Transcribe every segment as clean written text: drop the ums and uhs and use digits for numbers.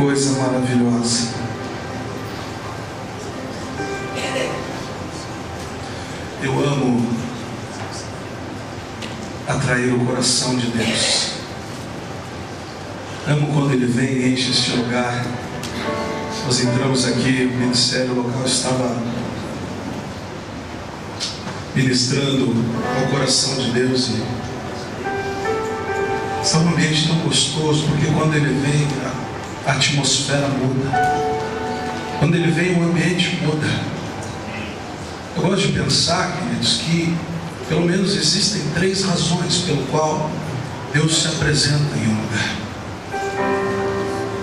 coisa maravilhosa. Eu amo atrair o coração de Deus. Amo quando Ele vem e enche este lugar. Nós entramos aqui, o ministério local estava ministrando ao coração de Deus e estava um ambiente tão gostoso, porque quando Ele vem, a atmosfera muda. Quando Ele vem, o ambiente muda. Eu gosto de pensar, queridos, que pelo menos existem 3 razões pelo qual Deus se apresenta em um lugar.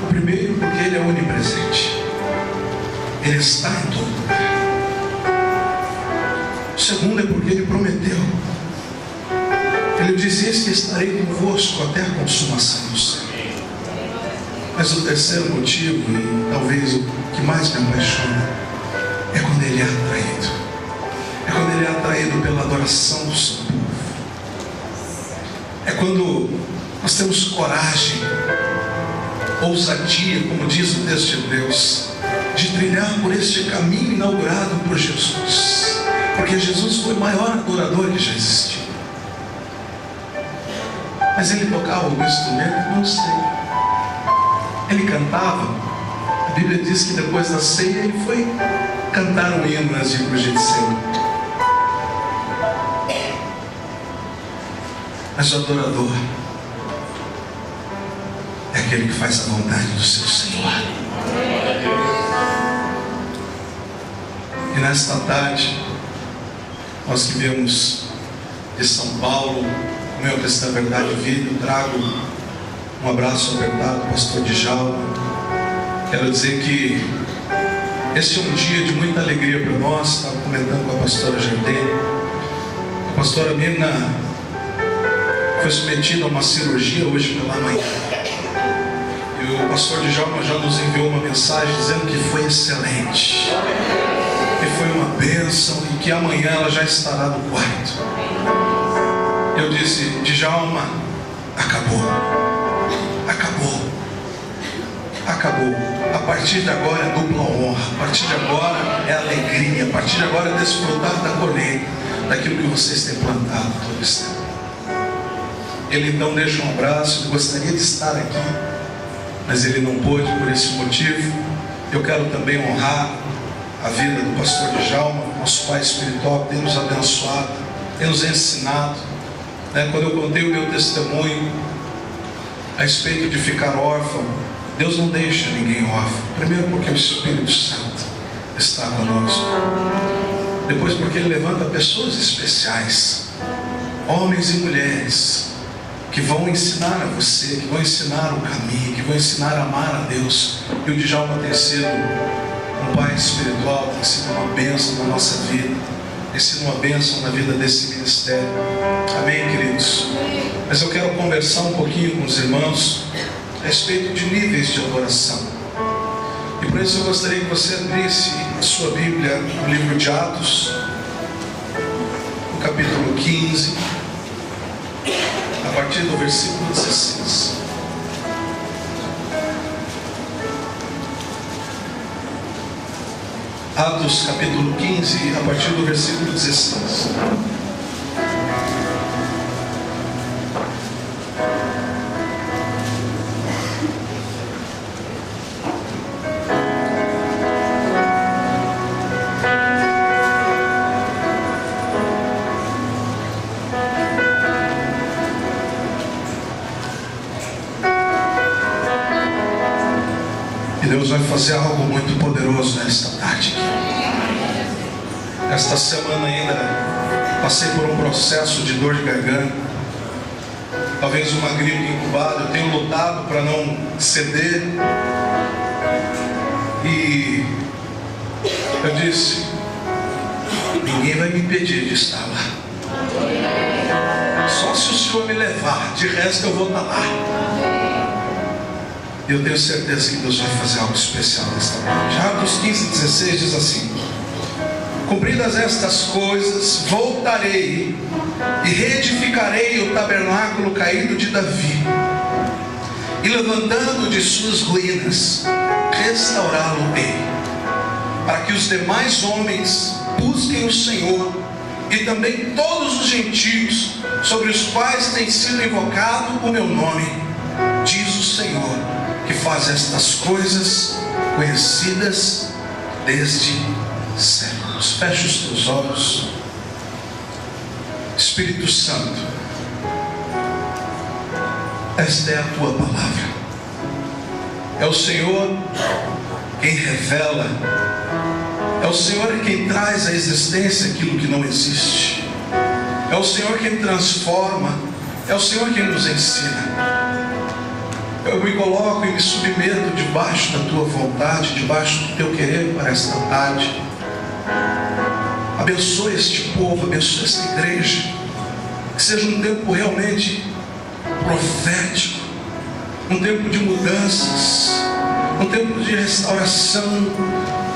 O primeiro, porque Ele é onipresente. Ele está em todo lugar. O segundo é porque Ele prometeu. Ele disse: eis que estarei convosco até a consumação do século. Mas o terceiro motivo, e talvez o que mais me apaixona, é quando Ele é atraído. É quando Ele é atraído pela adoração do seu povo. É quando nós temos coragem, ousadia, como diz o texto de Hebreus, de trilhar por este caminho inaugurado por Jesus. Porque Jesus foi o maior adorador que já existiu. Mas Ele tocava algum instrumento? Não sei. Ele cantava. A Bíblia diz que depois da ceia Ele foi cantar um hino antes de ir para o Getsemane. Mas o adorador é aquele que faz a vontade do seu Senhor. E nesta tarde, nós que viemos de São Paulo, como é o texto da Verdade e Vida, eu trago um abraço apertado ao pastor Djalma. Quero dizer que este é um dia de muita alegria para nós. Estava comentando com a pastora Jardine. A pastora Mina foi submetida a uma cirurgia hoje pela manhã. E o pastor Djalma já nos enviou uma mensagem dizendo que foi excelente, que foi uma bênção e que amanhã ela já estará no quarto. Eu disse: Djalma, acabou. Acabou. Acabou. A partir de agora é dupla honra. A partir de agora é alegria. A partir de agora é desfrutar da colheita, daquilo que vocês têm plantado todo esse tempo. Ele então deixa um abraço. Ele gostaria de estar aqui, mas ele não pôde por esse motivo. Eu quero também honrar a vida do pastor Djalma, nosso pai espiritual, que tem nos abençoado, tem nos ensinado. Quando eu contei o meu testemunho a respeito de ficar órfão, Deus não deixa ninguém órfão. Primeiro porque o Espírito Santo está conosco. Depois porque Ele levanta pessoas especiais, homens e mulheres, que vão ensinar a você, que vão ensinar o caminho, que vão ensinar a amar a Deus. E o Djalma tem sido um pai espiritual, tem sido uma bênção na nossa vida, tem sido uma bênção na vida desse ministério. Amém, queridos? Mas eu quero conversar um pouquinho com os irmãos a respeito de níveis de adoração. E por isso eu gostaria que você abrisse a sua Bíblia no livro de Atos, no capítulo 15, a partir do versículo 16. Atos capítulo 15, a partir do versículo 16. Deus vai fazer algo muito poderoso nesta tarde. Esta semana ainda passei por um processo de dor de garganta, talvez uma gripe incubada. Eu tenho lutado para não ceder. E eu disse: ninguém vai me impedir de estar lá. Só se o Senhor me levar, de resto eu vou estar lá. Eu tenho certeza que Deus vai fazer algo especial nesta noite. Atos 15, 16 diz assim: cumpridas estas coisas, voltarei e reedificarei o tabernáculo caído de Davi, e levantando de suas ruínas, restaurá-lo-ei, para que os demais homens busquem o Senhor, e também todos os gentios sobre os quais tem sido invocado o meu nome, diz o Senhor, que faz estas coisas conhecidas desde séculos. Feche os teus olhos. Espírito Santo, esta é a tua palavra. É o Senhor quem revela, é o Senhor quem traz à existência aquilo que não existe, é o Senhor quem transforma, é o Senhor quem nos ensina. Eu me coloco e me submeto debaixo da tua vontade, debaixo do teu querer para esta tarde. Abençoe este povo, abençoe esta igreja, que seja um tempo realmente profético, um tempo de mudanças, um tempo de restauração,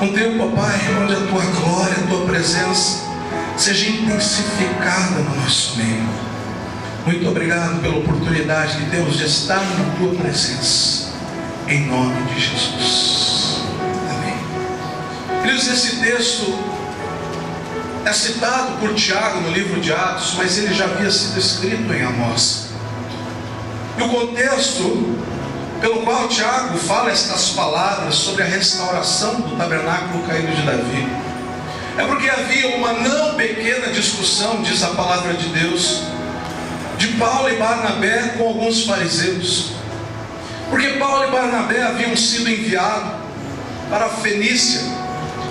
um tempo, ó Pai, onde a tua glória, a tua presença seja intensificada no nosso meio. Muito obrigado pela oportunidade que temos de estar na tua presença, em nome de Jesus. Amém. Queridos, esse texto é citado por Tiago no livro de Atos, mas ele já havia sido escrito em Amós. E o contexto pelo qual Tiago fala estas palavras sobre a restauração do tabernáculo caído de Davi é porque havia uma não pequena discussão, diz a palavra de Deus, de Paulo e Barnabé com alguns fariseus. Porque Paulo e Barnabé haviam sido enviados para a Fenícia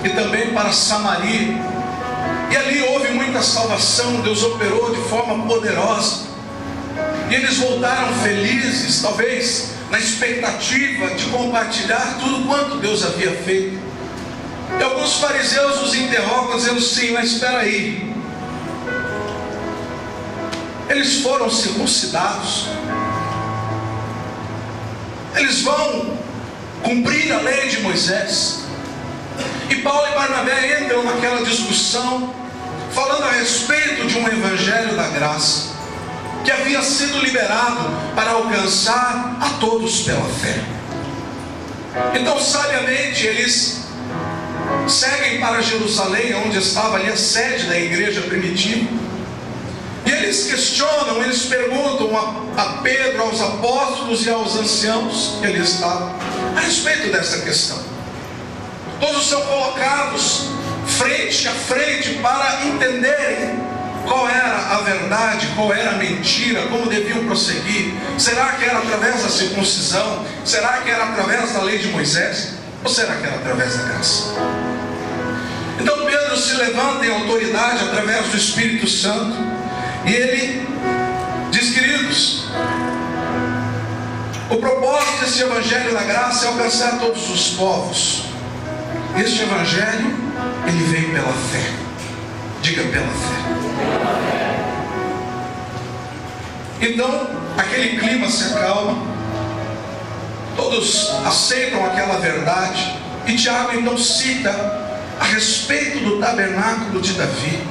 e também para Samaria, e ali houve muita salvação. Deus operou de forma poderosa, e eles voltaram felizes, talvez na expectativa de compartilhar tudo quanto Deus havia feito. E alguns fariseus os interrogam, dizendo: sim, mas espera aí, eles foram circuncidados, eles vão cumprir a lei de Moisés? E Paulo e Barnabé entram naquela discussão, falando a respeito de um evangelho da graça, que havia sido liberado para alcançar a todos pela fé. Então, sabiamente, eles seguem para Jerusalém, onde estava ali a sede da igreja primitiva, e eles questionam, eles perguntam a Pedro, aos apóstolos e aos anciãos que ali estavam, a respeito dessa questão. Todos são colocados frente a frente para entenderem qual era a verdade, qual era a mentira, como deviam prosseguir. Será que era através da circuncisão? Será que era através da lei de Moisés? Ou será que era através da graça? Então Pedro se levanta em autoridade através do Espírito Santo, e ele diz: queridos, o propósito desse evangelho da graça é alcançar todos os povos. Este evangelho, ele vem pela fé. Diga: pela fé. Então, aquele clima se acalma, todos aceitam aquela verdade, e Tiago então cita a respeito do tabernáculo de Davi.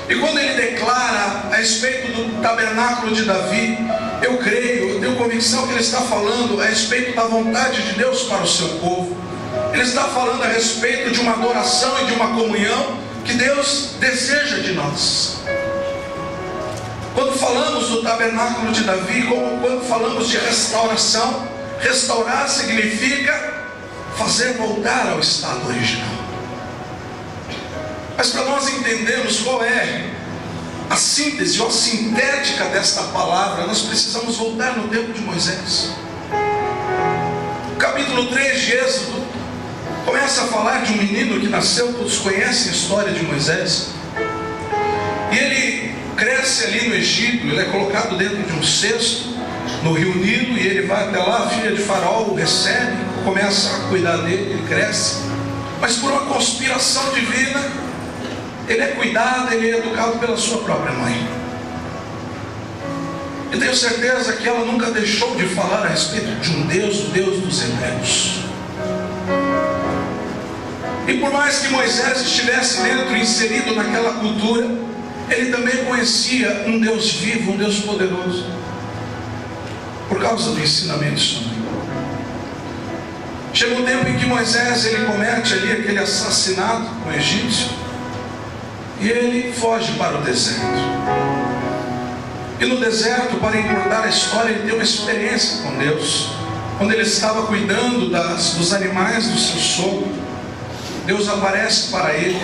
E quando ele declara a respeito do tabernáculo de Davi, eu creio, eu tenho convicção que ele está falando a respeito da vontade de Deus para o seu povo. Ele está falando a respeito de uma adoração e de uma comunhão que Deus deseja de nós. Quando falamos do tabernáculo de Davi, como quando falamos de restauração, restaurar significa fazer voltar ao estado original. Mas para nós entendermos qual é a síntese ou a sintética desta palavra, nós precisamos voltar no tempo de Moisés. O capítulo 3 de Êxodo começa a falar de um menino que nasceu, todos conhecem a história de Moisés, e ele cresce ali no Egito. Ele é colocado dentro de um cesto no rio Nilo, e ele vai até lá, a filha de Faraó o recebe, começa a cuidar dele, ele cresce, mas por uma conspiração divina, ele é cuidado, ele é educado pela sua própria mãe. Eu tenho certeza que ela nunca deixou de falar a respeito de um Deus, o Deus dos Hebreus. E por mais que Moisés estivesse dentro, inserido naquela cultura, ele também conhecia um Deus vivo, um Deus poderoso. por causa do ensinamento de sua mãe. Chega um tempo em que Moisés ele comete ali aquele assassinato com o egípcio e ele foge para o deserto. E no deserto, para encurtar a história, ele tem uma experiência com Deus. Quando ele estava cuidando dos animais do seu sogro, Deus aparece para ele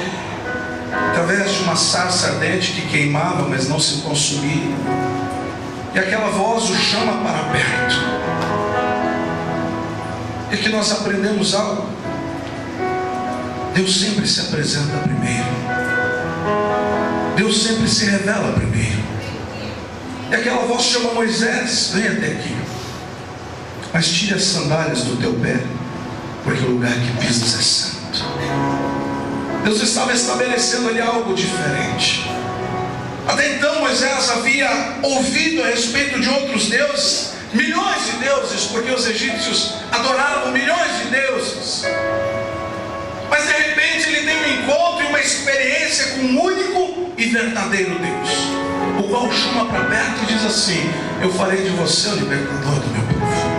através de uma sarça ardente que queimava, mas não se consumia. E aquela voz o chama para perto. E que nós aprendemos algo. Deus sempre se apresenta primeiro. Deus sempre se revela primeiro. E aquela voz chama Moisés: vem até aqui, mas tire as sandálias do teu pé, porque o lugar que pisas é santo. Deus estava estabelecendo ali algo diferente. Até então Moisés havia ouvido a respeito de outros deuses, milhões de deuses, porque os egípcios adoravam milhões de deuses. Mas de repente ele tem um encontro e uma experiência com um único e verdadeiro Deus, o qual o chama para perto e diz assim: eu farei de você o libertador do meu povo.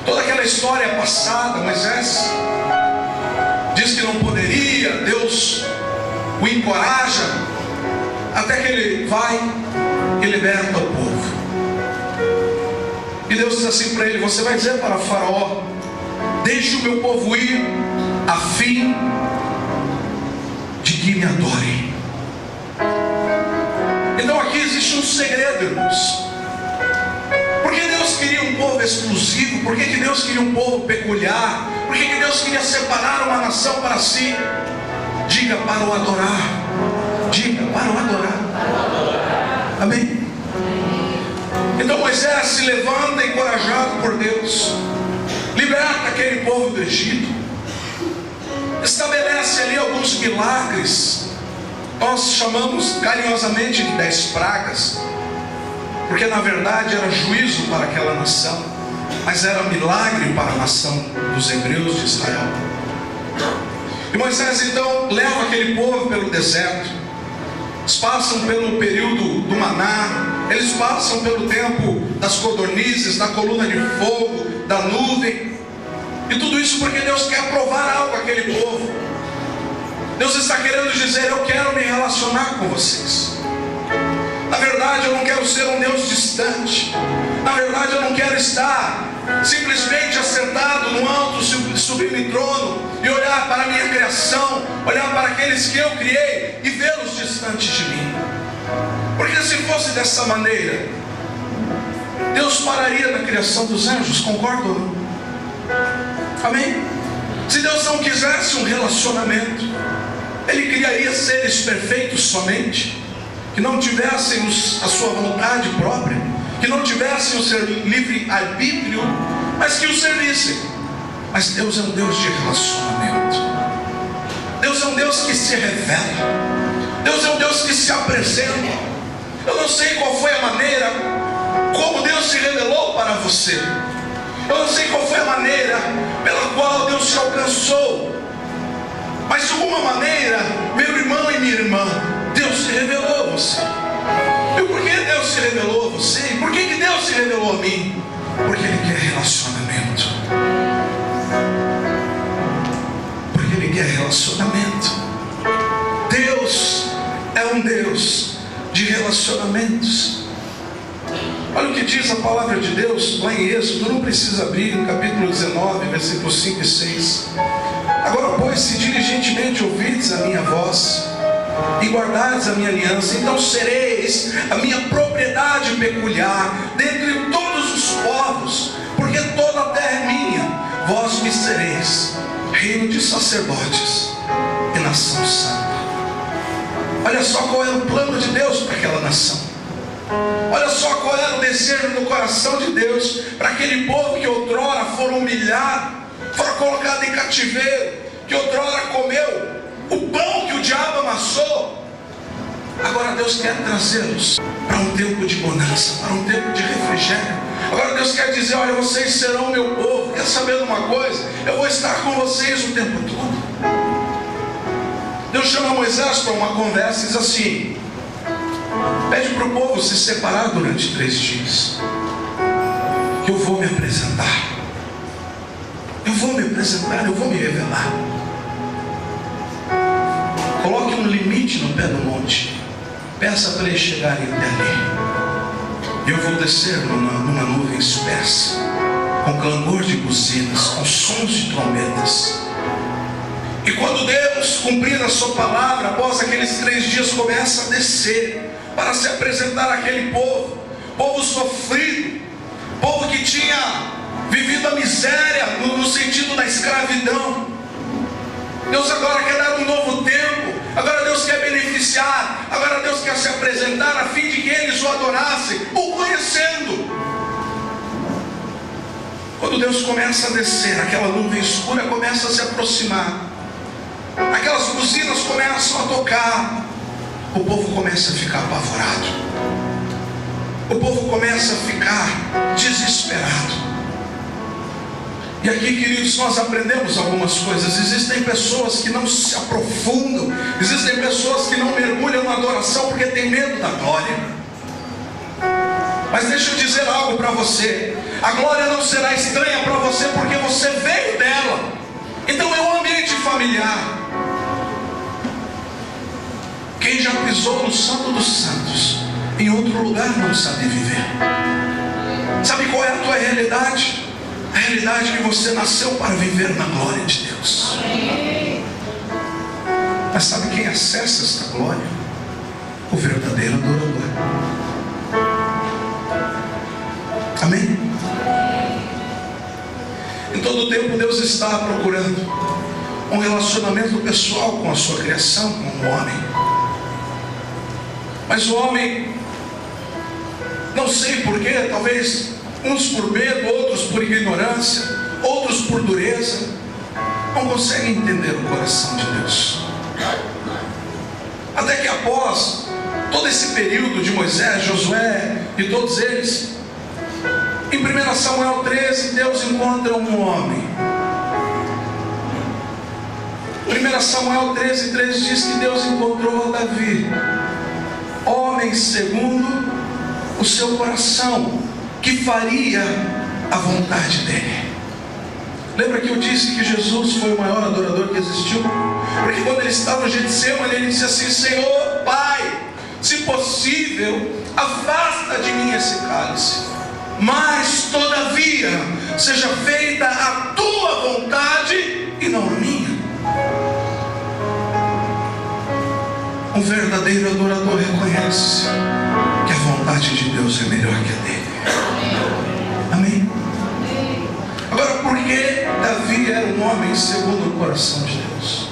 Toda aquela história passada, Moisés diz que não poderia, Deus o encoraja, até que ele vai e liberta o povo. E Deus diz assim para ele: você vai dizer para Faraó: deixe o meu povo ir, a fim de que me adorem. Então aqui existe um segredo, irmãos. Por que Deus queria um povo exclusivo? Por que Deus queria um povo peculiar? Por que Deus queria separar uma nação para si? Diga: para o adorar. Diga: para o adorar. Amém? Então Moisés se levanta encorajado por Deus, liberta aquele povo do Egito, estabelece ali alguns milagres. Nós chamamos carinhosamente de 10 pragas, porque na verdade era juízo para aquela nação, mas era milagre para a nação dos hebreus de Israel. E Moisés então leva aquele povo pelo deserto. Eles passam pelo período do maná, eles passam pelo tempo das codornizes, da coluna de fogo, da nuvem. E tudo isso porque Deus quer provar algo àquele povo. Deus está querendo dizer: eu quero me relacionar com vocês. Na verdade eu não quero ser um Deus distante. Na verdade eu não quero estar simplesmente assentado no alto sublime trono e olhar para a minha criação, olhar para aqueles que eu criei e vê-los distantes de mim. Porque se fosse dessa maneira, Deus pararia na criação dos anjos, concordam ou não? Amém? Se Deus não quisesse um relacionamento, Ele criaria seres perfeitos somente, que não tivessem a sua vontade própria, que não tivessem o seu livre-arbítrio, mas que o servissem. Mas Deus é um Deus de relacionamento. Deus é um Deus que se revela. Deus é um Deus que se apresenta. Eu não sei qual foi a maneira como Deus se revelou para você. Eu não sei qual foi a maneira pela qual Deus te alcançou. Mas de alguma maneira, meu irmão e minha irmã, Deus se revelou a você. E por que Deus se revelou a você? E por que Deus se revelou a mim? Porque Ele quer relacionamento. Porque Ele quer relacionamento. Deus é um Deus de relacionamentos. Olha o que diz a palavra de Deus lá em Êxodo, não precisa abrir, no capítulo 19, versículos 5 e 6. Agora, pois, se diligentemente ouvides a minha voz e guardardes a minha aliança, então sereis a minha propriedade peculiar dentre todos os povos, porque toda a terra é minha. Vós me sereis reino de sacerdotes e nação santa. Olha só qual era o plano de Deus para aquela nação. Olha só qual era o desejo do coração de Deus para aquele povo que outrora foram humilhado, foram colocados em cativeiro, que outrora comeu o pão que o diabo amassou. Agora Deus quer trazê-los para um tempo de bonança, para um tempo de refrigério. Agora Deus quer dizer: olha, vocês serão meu povo. Quer saber de uma coisa? Eu vou estar com vocês o tempo todo. Deus chama Moisés para uma conversa e diz assim: pede para o povo se separar durante 3 dias. apresentar, eu vou me revelar. Coloque um limite no pé do monte. Peça para eles chegarem até ali. Eu vou descer numa nuvem espessa, com clamor de buzinas, com sons de trombetas. E quando Deus cumprir a sua palavra, após aqueles 3 dias, começa a descer para se apresentar àquele povo, povo sofrido, povo que tinha vivido a miséria no sentido da escravidão. Deus agora quer dar um novo tempo, agora Deus quer beneficiar, agora Deus quer se apresentar a fim de que eles o adorassem, o conhecendo. Quando Deus começa a descer, aquela nuvem escura começa a se aproximar, aquelas buzinas começam a tocar, o povo começa a ficar apavorado, o povo começa a ficar desesperado. E aqui, queridos, nós aprendemos algumas coisas. Existem pessoas que não se aprofundam, existem pessoas que não mergulham na adoração porque tem medo da glória. Mas deixa eu dizer algo para você: a glória não será estranha para você porque você veio dela. Então é um ambiente familiar. Quem já pisou no Santo dos Santos, em outro lugar não sabe viver. Sabe qual é a tua realidade? A realidade é que você nasceu para viver na glória de Deus. Mas sabe quem acessa esta glória? O verdadeiro adorador. Amém? Em todo tempo Deus está procurando um relacionamento pessoal com a sua criação, com o homem. Mas o homem, não sei porquê, talvez uns por medo, outros por ignorância, outros por dureza, não conseguem entender o coração de Deus. Até que após todo esse período de Moisés, Josué e todos eles, em 1 Samuel 13, Deus encontra um homem. 1 Samuel 13:3 diz que Deus encontrou a Davi, homem segundo o seu coração, que faria a vontade dele. Lembra que eu disse que Jesus foi o maior adorador que existiu? Porque quando ele estava no Getsemane, ele disse assim: Senhor, Pai, se possível, afasta de mim esse cálice, mas todavia seja feita a tua vontade e não a minha. Um verdadeiro adorador reconhece que a vontade de Deus é melhor que a dele. Amém? Agora, por que Davi era um homem segundo o coração de Deus?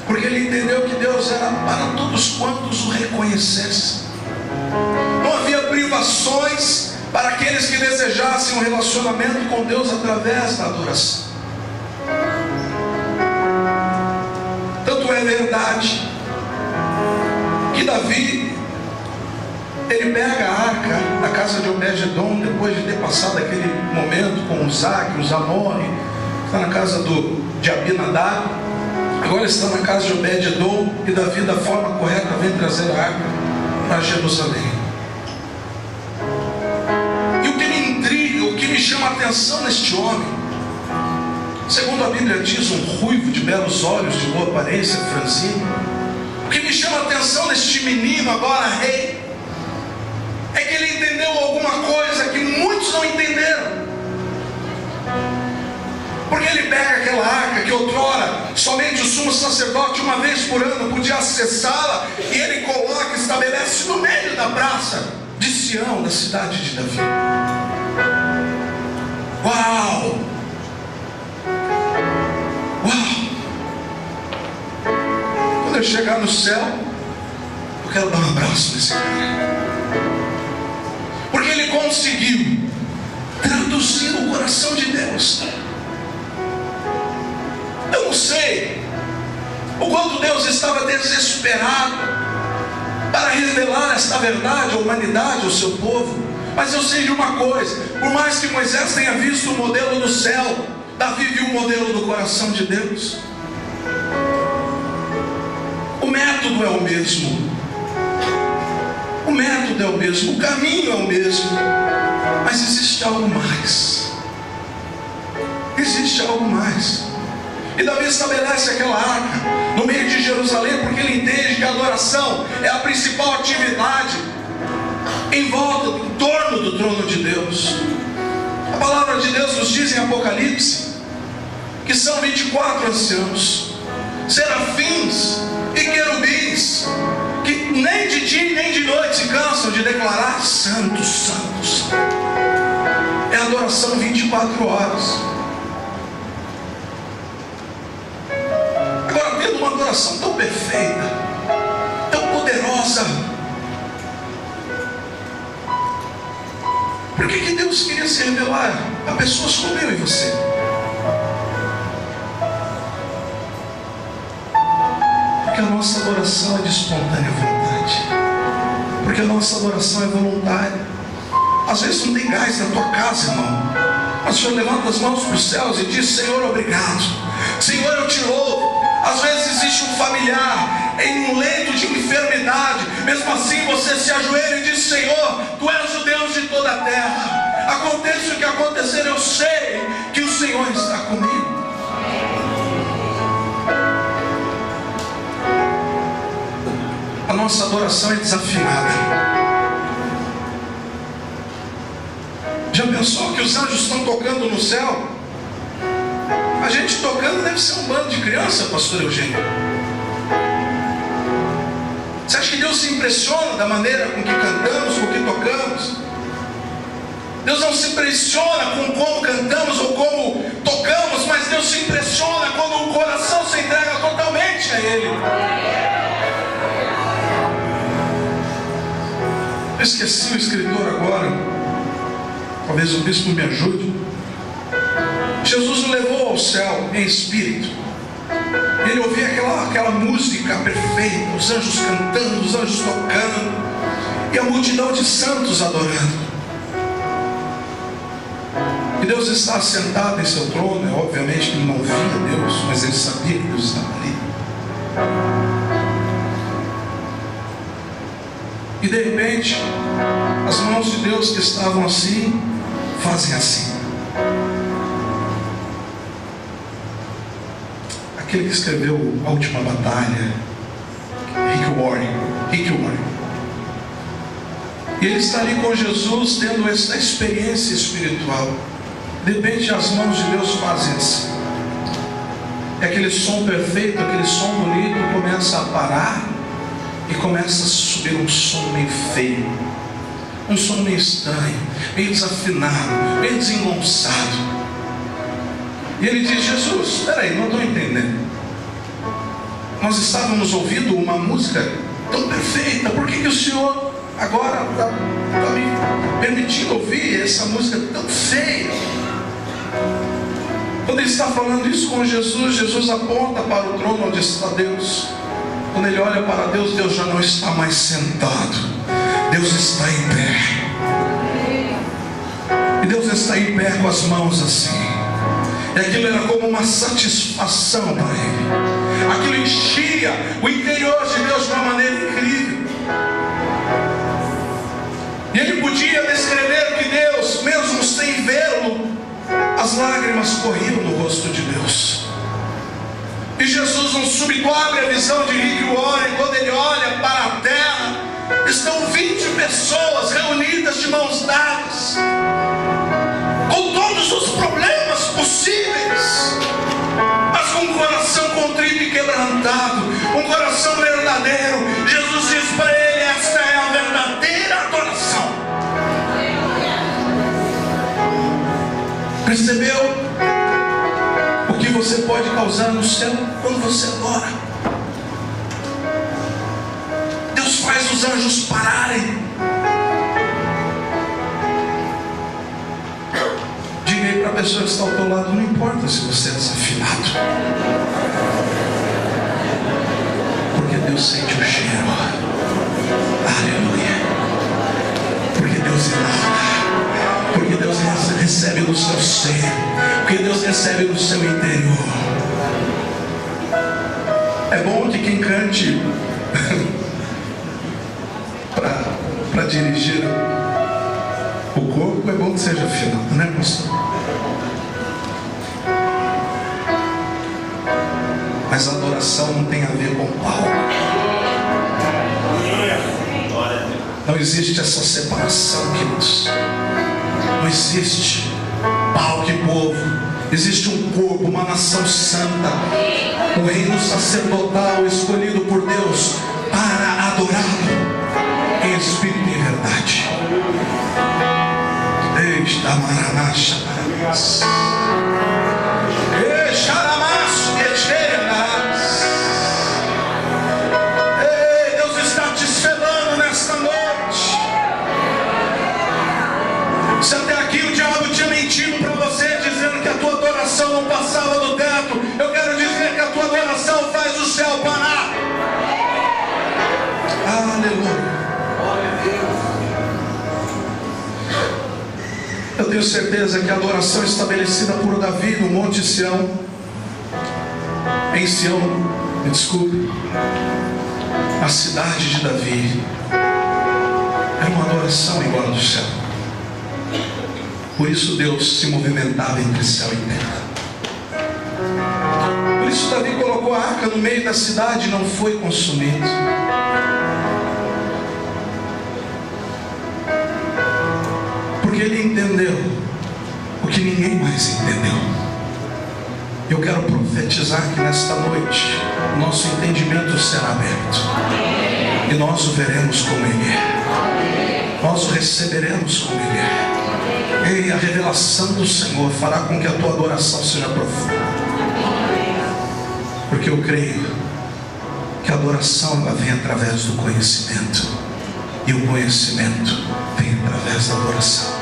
Porque ele entendeu que Deus era para todos quantos o reconhecessem. Não havia privações para aqueles que desejassem um relacionamento com Deus através da adoração. Tanto é verdade que Davi, ele pega a arca da casa de Obed-edom, depois de ter passado aquele momento com Uzaque, os Amori, está na casa de Abinadab, agora está na casa de Obed-edom, e Davi, da forma correta, vem trazer a arca para Jerusalém. E o que me intriga, o que me chama a atenção neste homem, segundo a Bíblia diz, um ruivo de belos olhos, de boa aparência, franzino. O que me chama a atenção neste menino, agora rei, é que ele entendeu alguma coisa que muitos não entenderam. Porque ele pega aquela arca que outrora somente o sumo sacerdote uma vez por ano podia acessá-la, e ele coloca, estabelece no meio da praça de Sião, da cidade de Davi. Uau! Uau! Quando eu chegar no céu, eu quero dar um abraço nesse cara, porque ele conseguiu traduzir o coração de Deus. Eu não sei o quanto Deus estava desesperado para revelar esta verdade à humanidade, ao seu povo, mas eu sei de uma coisa: por mais que Moisés tenha visto o modelo do céu, Davi viu o modelo do coração de Deus. O método é o mesmo, o método é o mesmo, o caminho é o mesmo, mas existe algo mais. Existe existe algo mais. E Davi estabelece aquela arca no meio de Jerusalém, porque ele entende que a adoração é a principal atividade em volta, em torno do trono de Deus. A palavra de Deus nos diz em Apocalipse que são 24 anciãos, serafins e querubins, que nem de dia nem de noite se cansam de declarar: Santo, Santo, Santo. É adoração 24 horas. Agora, tendo uma adoração tão perfeita, tão poderosa, por que Deus queria se revelar a pessoas como eu e você? Porque a nossa adoração é de espontânea vontade. Porque a nossa adoração é voluntária. Às vezes não tem gás na tua casa, irmão, mas o Senhor levanta as mãos para os céus e diz: Senhor, obrigado. Senhor, eu te louvo. Às vezes existe um familiar em um leito de enfermidade, mesmo assim você se ajoelha e diz: Senhor, Tu és o Deus de toda a terra. Aconteça o que acontecer, eu sei que o Senhor está comigo. A nossa adoração é desafinada. Já pensou que os anjos estão tocando no céu? A gente tocando deve ser um bando de criança, pastor Eugênio. Você acha que Deus se impressiona da maneira com que cantamos, com que tocamos? Deus não se impressiona com como cantamos ou como tocamos, mas Deus se impressiona quando o coração se entrega totalmente a Ele. Eu esqueci o escritor agora, talvez o bispo me ajude. Jesus o levou ao céu em espírito. Ele ouvia aquela música perfeita, os anjos cantando, os anjos tocando, e a multidão de santos adorando. E Deus está sentado em seu trono. Obviamente que ele não via Deus, mas ele sabia que Deus estava ali. E de repente, as mãos de Deus que estavam assim, fazem assim. Aquele que escreveu A Última Batalha, Rick Warren. E ele está ali com Jesus, tendo essa experiência espiritual. De repente as mãos de Deus fazem assim. É aquele som perfeito, aquele som bonito começa a parar e começa a subir um som meio feio, um som meio estranho, meio desafinado, meio desengonçado. E ele diz: Jesus, espera aí, não estou entendendo. Nós estávamos ouvindo uma música tão perfeita, por que o Senhor agora está me permitindo ouvir essa música tão feia? Quando ele está falando isso com Jesus, Jesus aponta para o trono onde está Deus. Quando ele olha para Deus, Deus já não está mais sentado, Deus está em pé. E Deus está em pé com as mãos assim. E aquilo era como uma satisfação para ele. Aquilo enchia o interior de Deus de uma maneira incrível. E ele podia descrever que Deus, mesmo sem vê-lo, as lágrimas corriam no rosto de Deus. E Jesus, um súbito, abre a visão de Rick Warren. Quando ele olha para a terra, estão 20 pessoas reunidas de mãos dadas, com todos os problemas possíveis, mas com um coração contrito e quebrantado, um coração verdadeiro. Jesus diz para ele: esta é a verdadeira adoração. Percebeu o que você pode causar no céu quando você adora? Deus faz os anjos pararem. Diga aí para a pessoa que está ao teu lado: não importa se você é desafinado, porque Deus sente o cheiro. Aleluia. Porque Deus inala, porque Deus recebe no seu ser, porque Deus recebe no seu interior. É bom que quem cante para dirigir o corpo, é bom que seja afinado, né, pastor? Mas a adoração não tem a ver com palco. Não existe essa separação, queridos. Não existe palco e povo. Existe um corpo, uma nação santa, um reino sacerdotal escolhido por Deus para adorá-lo em espírito e em verdade. Esta maranacha, Deus está te esperando nesta noite. Se até aqui o diabo tinha mentido para você, dizendo que a tua adoração não passava do teto, eu quero dizer que a tua adoração faz o céu parar. Aleluia. Eu tenho certeza que a adoração estabelecida por Davi no Monte Sião, a cidade de Davi, era uma adoração igual a do céu. Por isso Deus se movimentava entre céu e terra. Por isso Davi colocou a arca no meio da cidade e não foi consumido. Porque ele entendeu o que ninguém mais entendeu. Eu quero profetizar que nesta noite nosso entendimento será aberto e nós o veremos como Ele é. Nós o receberemos como Ele é. E a revelação do Senhor fará com que a tua adoração seja profunda. Porque eu creio que a adoração ela vem através do conhecimento, e o conhecimento vem através da adoração.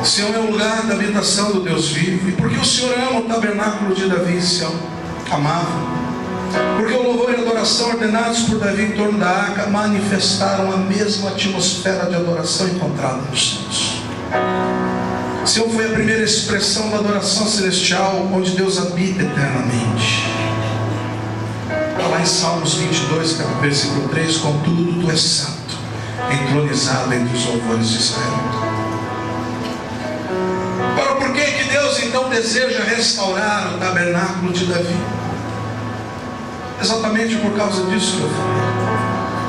Sião é o lugar da habitação do Deus vivo. E porque o Senhor ama o tabernáculo de Davi, Sião amava. Porque o louvor e a adoração ordenados por Davi em torno da arca manifestaram a mesma atmosfera de adoração encontrada nos céus. Sião foi a primeira expressão da adoração celestial, onde Deus habita eternamente. Está lá em Salmos 22, versículo 3: contudo tu és santo, entronizado entre os louvores de Israel. Agora, por que Deus então deseja restaurar o tabernáculo de Davi? Exatamente por causa disso que eu falei.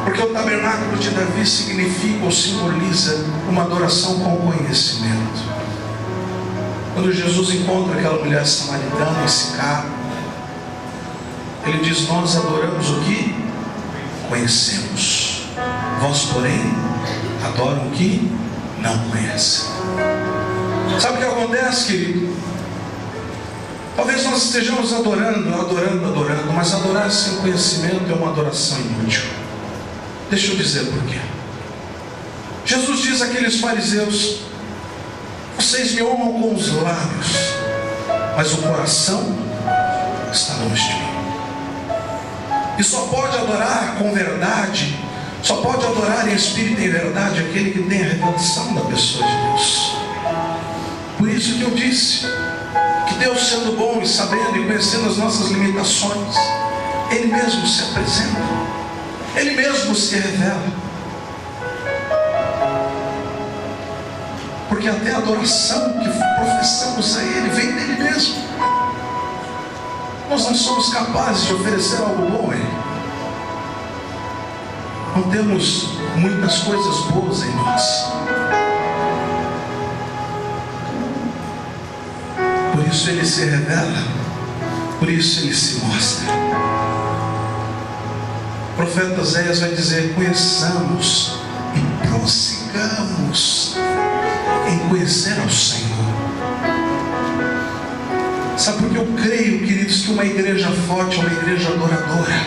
Porque o tabernáculo de Davi significa ou simboliza uma adoração com conhecimento. Quando Jesus encontra aquela mulher samaritana em Sicar, ele diz: nós adoramos o que conhecemos, vós porém adoram o que não conhecem. Sabe o que acontece, querido? Talvez nós estejamos adorando, mas adorar sem conhecimento é uma adoração inútil. Deixa eu dizer por quê. Jesus diz àqueles fariseus: vocês me honram com os lábios, mas o coração está longe de mim. E só pode adorar com verdade, só pode adorar em espírito e em verdade aquele que tem a revelação da pessoa de Deus. Por isso que eu disse que Deus, sendo bom e sabendo e conhecendo as nossas limitações, Ele mesmo se apresenta, Ele mesmo se revela. Porque até a adoração que professamos a Ele vem dele mesmo. Nós não somos capazes de oferecer algo bom a Ele. Não temos muitas coisas boas em nós. Por isso Ele se revela, por isso Ele se mostra. O profeta Oséias vai dizer: conheçamos e prossigamos em conhecer ao Senhor. Sabe por que eu creio, queridos, que uma igreja forte é uma igreja adoradora.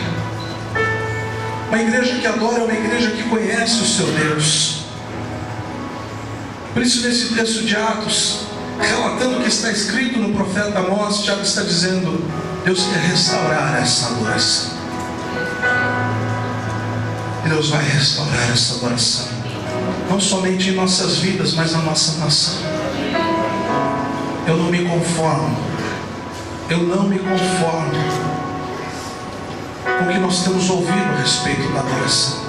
Uma igreja que adora é uma igreja que conhece o seu Deus. Por isso, nesse texto de Atos, relatando o que está escrito no profeta Amós, Tiago está dizendo: Deus quer restaurar essa adoração. E Deus vai restaurar essa adoração, não somente em nossas vidas, mas na nossa nação. Eu não me conformo com o que nós temos ouvido a respeito da adoração.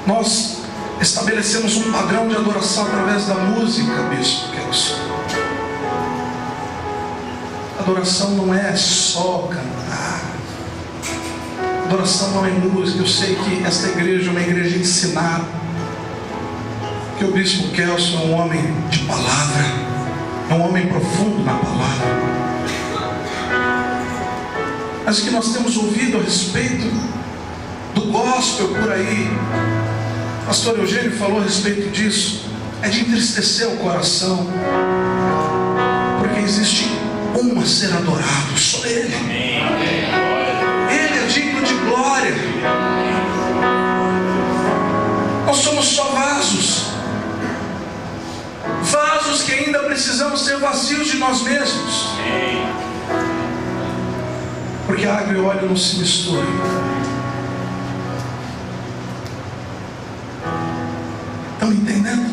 Nós estabelecemos um padrão de adoração através da música, bispo Kelson. Adoração não é só cantar. Adoração não é música. Eu sei que esta igreja é uma igreja ensinada, que o bispo Kelson é um homem de palavra, é um homem profundo na palavra. Mas o que nós temos ouvido a respeito do gospel por aí, o pastor Eugênio falou a respeito disso, é de entristecer o coração, porque existe um a ser adorado, só Ele. Ele é digno de glória. Nós somos só vasos que ainda precisamos ser vazios de nós mesmos, porque água e óleo não se misturam. Estão entendendo?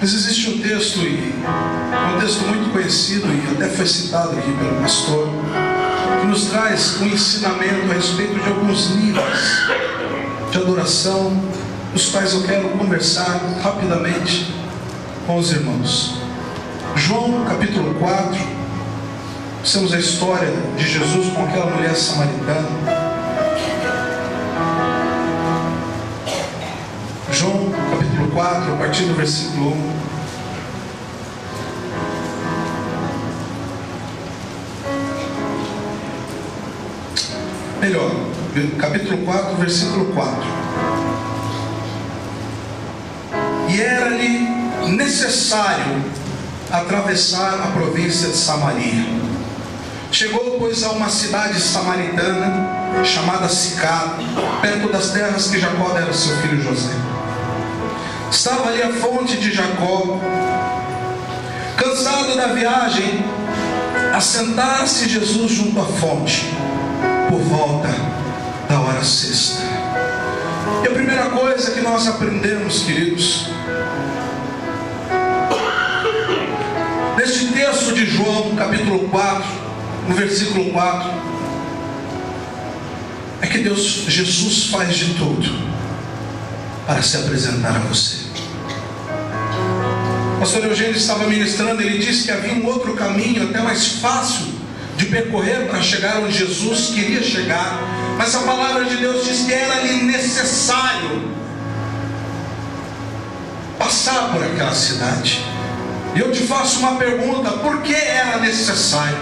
Mas existe um texto, e é um texto muito conhecido, e até foi citado aqui pelo pastor, que nos traz um ensinamento a respeito de alguns níveis de adoração, dos quais eu quero conversar rapidamente com os irmãos. João capítulo 4, temos a história de Jesus com aquela mulher samaritana. João capítulo 4, a partir do versículo 1. Melhor, capítulo 4, versículo 4. E era-lhe necessário atravessar a província de Samaria. Chegou, pois, a uma cidade samaritana chamada Sicar, perto das terras que Jacó dera a seu filho José. Estava ali a fonte de Jacó. Cansado da viagem, assentara-se Jesus junto à fonte, por volta da hora sexta. E a primeira coisa que nós aprendemos, queridos, neste texto de João, capítulo 4, no versículo 4, é que Jesus faz de tudo para se apresentar a você. O pastor Eugênio estava ministrando, ele disse que havia um outro caminho, até mais fácil de percorrer para chegar onde Jesus queria chegar, mas a palavra de Deus diz que era-lhe necessário passar por aquela cidade. E eu te faço uma pergunta: por que era necessário?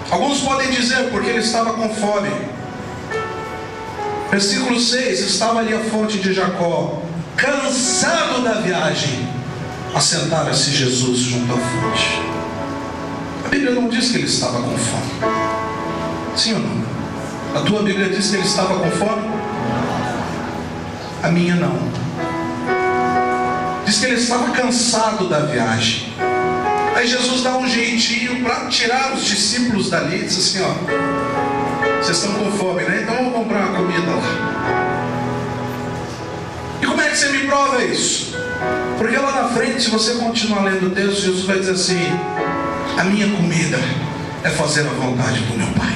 Alguns podem dizer porque ele estava com fome. Versículo 6: estava ali a fonte de Jacó. Cansado da viagem, assentara-se Jesus junto à fonte. A Bíblia não diz que ele estava com fome. Sim ou não? A tua Bíblia diz que ele estava com fome? A minha não. Diz que ele estava cansado da viagem. Aí Jesus dá um jeitinho para tirar os discípulos dali. Diz assim: ó, vocês estão com fome, né? Então vamos comprar uma comida lá. E como é que você me prova isso? Porque lá na frente, se você continuar lendo o texto, Jesus vai dizer assim: a minha comida é fazer a vontade do meu Pai.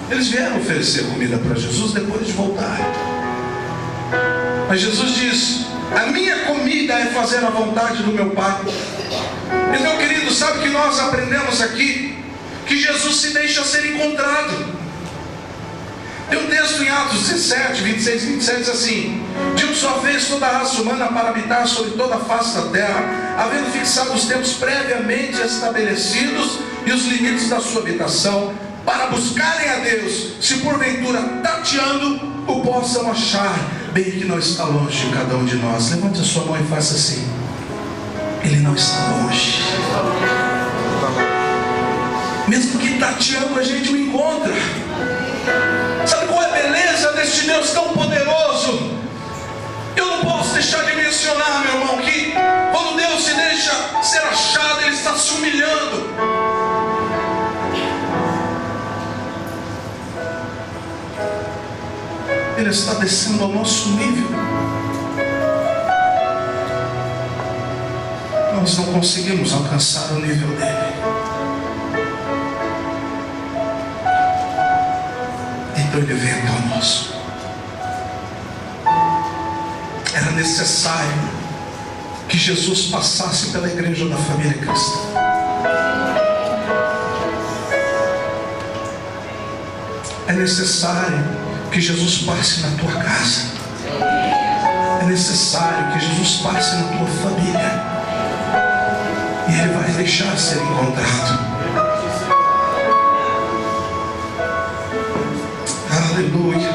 Eles vieram oferecer comida para Jesus depois de voltar. Mas Jesus diz: a minha comida é fazer a vontade do meu Pai. Então, querido, sabe que nós aprendemos aqui? Que Jesus se deixa ser encontrado. Tem um texto em Atos 17, 26 e 27, diz assim: de um só fez toda a raça humana para habitar sobre toda a face da terra, havendo fixado os tempos previamente estabelecidos e os limites da sua habitação, para buscarem a Deus, se porventura tateando o possam achar, bem que não está longe de cada um de nós. Levante a sua mão e faça assim: Ele não está longe. Mesmo que tateando, a gente o encontra. Sabe qual é a beleza deste Deus tão poderoso? Eu não posso deixar de mencionar, meu irmão, que quando Deus se deixa ser achado, Ele está se humilhando. Ele está descendo ao nosso nível. Nós não conseguimos alcançar o nível dele. Então ele veio até o nosso. Era necessário que Jesus passasse pela igreja da família cristã. É necessário que Jesus passe na tua casa. É necessário que Jesus passe na tua família. E Ele vai deixar ser encontrado. Aleluia.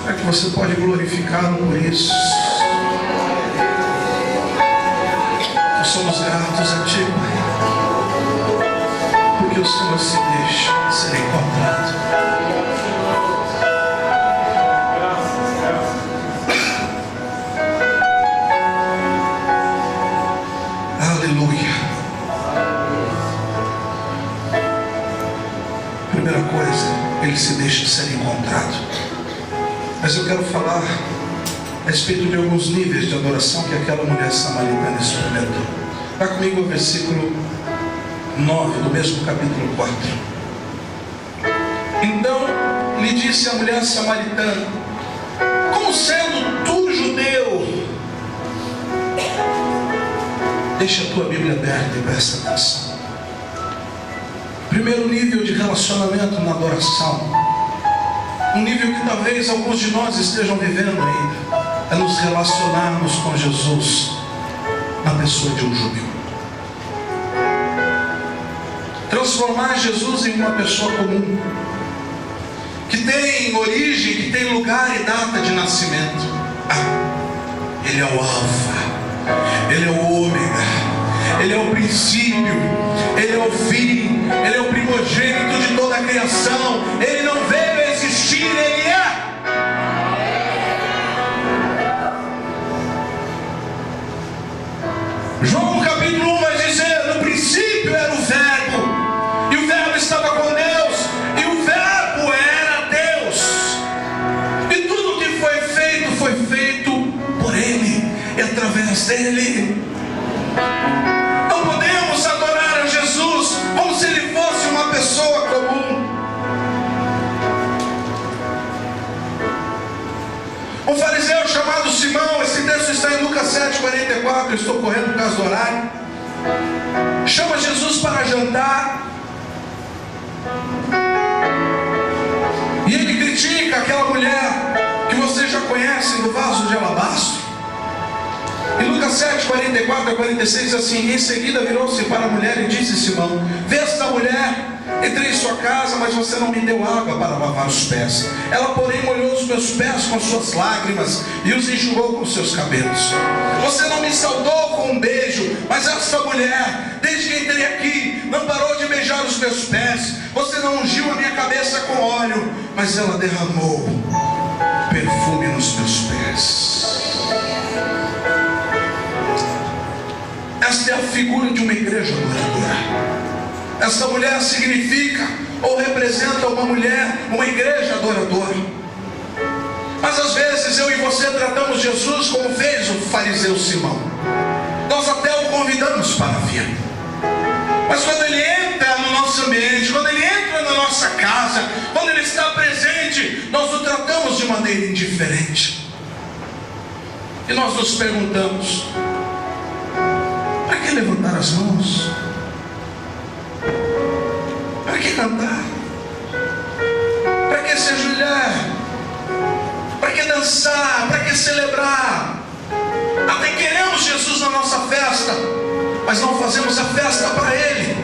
É que você pode glorificá-lo por isso. Nós somos gratos a Ti, Pai, porque o Senhor se deixa ser encontrado. Aleluia. Primeira coisa, Ele se deixa ser encontrado. Mas eu quero falar a respeito de alguns níveis de adoração que aquela mulher samaritana experimentou. Vá comigo ao versículo 9 do mesmo capítulo 4. Então lhe disse a mulher samaritana: como sendo tu judeu? Deixa a tua Bíblia aberta e presta atenção. Primeiro nível de relacionamento na adoração, um nível que talvez alguns de nós estejam vivendo ainda, é nos relacionarmos com Jesus na pessoa de um judeu. Transformar Jesus em uma pessoa comum, que tem origem, que tem lugar e data de nascimento. Ele é o Alfa, Ele é o Ômega, Ele é o princípio, Ele é o fim, Ele é o primogênito de toda a criação. Ele não veio a existir, Ele é. João capítulo 1 vai dizer: no princípio era o Verbo, e o Verbo estava com Deus, e o Verbo era Deus, e tudo que foi feito por Ele e através dEle. Não podemos adorar a Jesus como se Ele fosse uma pessoa comum. Um fariseu chamado Simão, esse texto está em Lucas 7:44, eu estou correndo por causa do horário, chama Jesus para jantar, e ele critica aquela mulher que vocês já conhecem do vaso de alabastro. Em Lucas 7:44-46 diz assim: em seguida virou-se para a mulher e disse: Simão, vê esta mulher? Entrei em sua casa, mas você não me deu água para lavar os pés. Ela, porém, molhou os meus pés com suas lágrimas e os enxugou com seus cabelos. Você não me saudou com um beijo, mas esta mulher, desde que entrei aqui, não parou de beijar os meus pés. Você não ungiu a minha cabeça com óleo, mas ela derramou perfume nos meus pés. Esta é a figura de uma igreja adoradora. Essa mulher significa ou representa uma mulher, uma igreja adoradora. Mas às vezes eu e você tratamos Jesus como fez o fariseu Simão. Nós até o convidamos para vir, mas quando ele entra no nosso ambiente, quando ele entra na nossa casa, quando ele está presente, nós o tratamos de maneira indiferente. E nós nos perguntamos: para que levantar as mãos? Para que cantar? Para que se ajoelhar? Para que dançar? Para que celebrar? Até queremos Jesus na nossa festa, mas não fazemos a festa para Ele.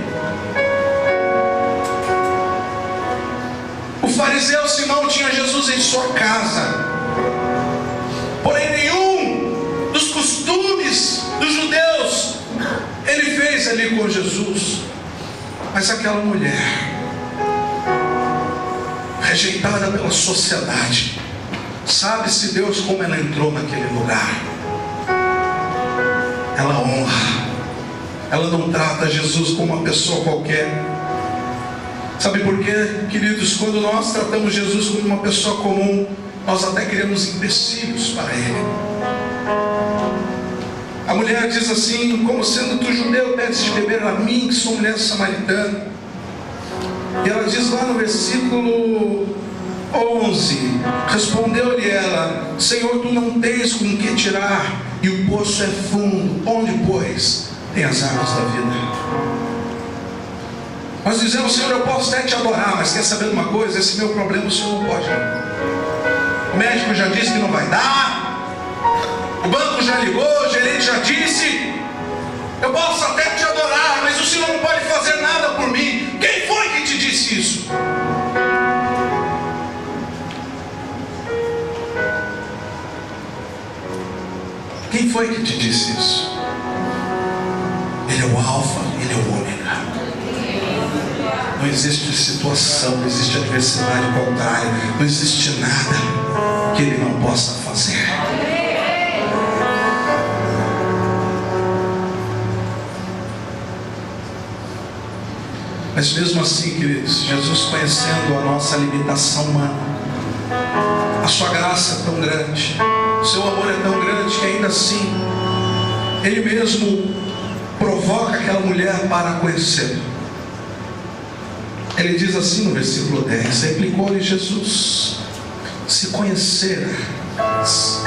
O fariseu Simão tinha Jesus em sua casa, porém nenhum dos costumes dos judeus ele fez ali com Jesus. Mas aquela mulher, rejeitada pela sociedade, sabe-se Deus como ela entrou naquele lugar. Ela honra, ela não trata Jesus como uma pessoa qualquer. Sabe por quê, queridos? Quando nós tratamos Jesus como uma pessoa comum, nós até criamos empecilhos para Ele. A mulher diz assim: como sendo tu judeu, pedes de beber a mim, que sou mulher samaritana? E ela diz lá no versículo 11: respondeu-lhe ela: Senhor, tu não tens com que tirar, e o poço é fundo. Onde, pois, tem as águas da vida? Nós dizemos: Senhor, eu posso até te adorar, mas quer saber de uma coisa? Esse meu problema o Senhor não pode, não. O médico já disse que não vai dar, o banco já ligou, o gerente já disse: eu posso até te adorar, mas o Senhor não pode fazer nada por mim. Quem foi que te disse isso? Quem foi que te disse isso? Ele é o alfa, ele é o ômega. Não existe situação, não existe adversidade contrária, não existe nada que ele não possa fazer. Mas mesmo assim, queridos, Jesus, conhecendo a nossa limitação humana, a sua graça é tão grande, o seu amor é tão grande, que ainda assim ele mesmo provoca aquela mulher para conhecê-lo. Ele diz assim no versículo 10: replicou-lhe Jesus: se conheceras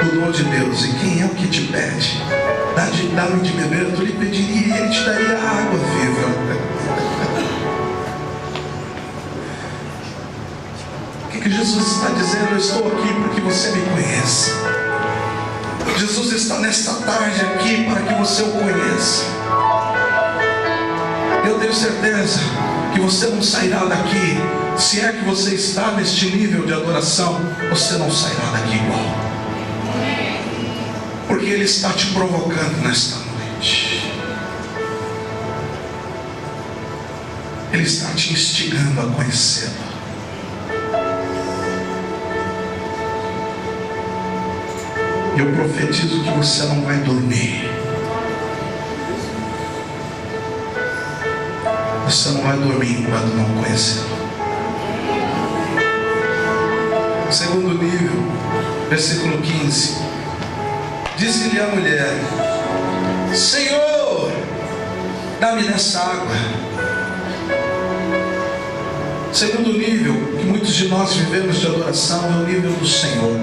o dom de Deus, e quem é o que te pede, dá-me de beber, tu lhe pediria, e ele te daria água viva. O que Jesus está dizendo? Eu estou aqui porque você me conhece. Jesus está nesta tarde aqui para que você o conheça. Eu tenho certeza que você não sairá daqui, se é que você está neste nível de adoração, você não sairá daqui igual, porque Ele está te provocando nesta noite. Ele está te instigando a conhecê-lo. Eu profetizo que você não vai dormir. Você não vai dormir enquanto não conhecê-lo. Segundo nível, versículo 15. Disse-lhe a mulher: Senhor, dá-me dessa água. Segundo nível que muitos de nós vivemos de adoração é o nível do Senhor.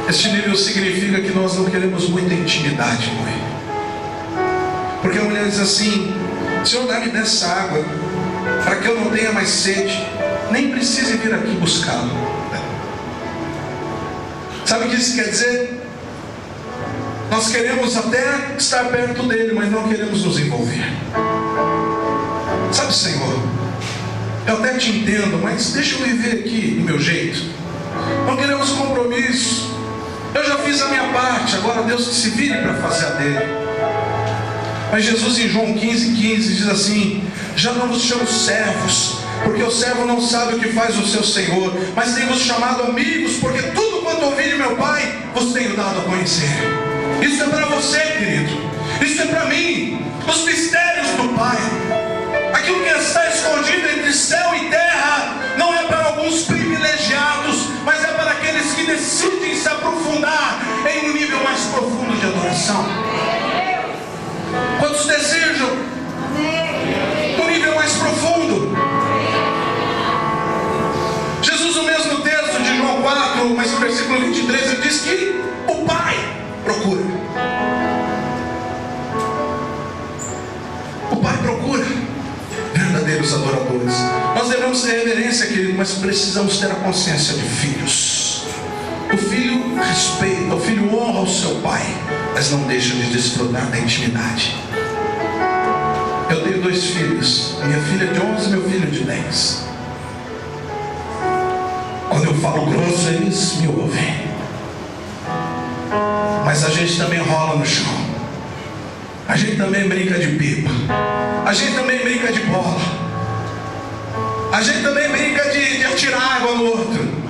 Este nível significa que nós não queremos muita intimidade com Ele. Porque a mulher diz assim: Senhor, dá-me dessa água, para que eu não tenha mais sede, nem precise vir aqui buscá-lo. Sabe o que isso quer dizer? Nós queremos até estar perto dele, mas não queremos nos envolver. Sabe, Senhor, eu até te entendo, mas deixa eu viver aqui do meu jeito. Não queremos compromisso. Eu já fiz a minha parte, agora Deus que se vire para fazer a dele. Mas Jesus em João 15:15 diz assim: já não vos chamo servos, porque o servo não sabe o que faz o seu Senhor, mas tenho-vos chamado amigos, porque tudo quanto ouvi de meu Pai vos tenho dado a conhecer. Isso é para você, querido. Isso é para mim. Os mistérios do Pai, aquilo que está escondido entre céu e terra, não é para alguns privilegiados, mas é para aqueles que decidem se aprofundar em um nível mais profundo de adoração. Quantos desejam um nível mais profundo? Jesus, no mesmo texto de João 4, mas no versículo 23, ele diz que o Pai procura. O Pai procura verdadeiros adoradores. Nós devemos ter reverência, querido, mas precisamos ter a consciência de filhos. O filho respeita, o filho honra o seu pai, mas não deixa de desfrutar da intimidade. Eu tenho 2 filhos, a minha filha de 11 e meu filho de 10. Quando eu falo grosso, eles me ouvem. Mas a gente também rola no chão. A gente também brinca de pipa. A gente também brinca de bola. A gente também brinca de atirar água no outro,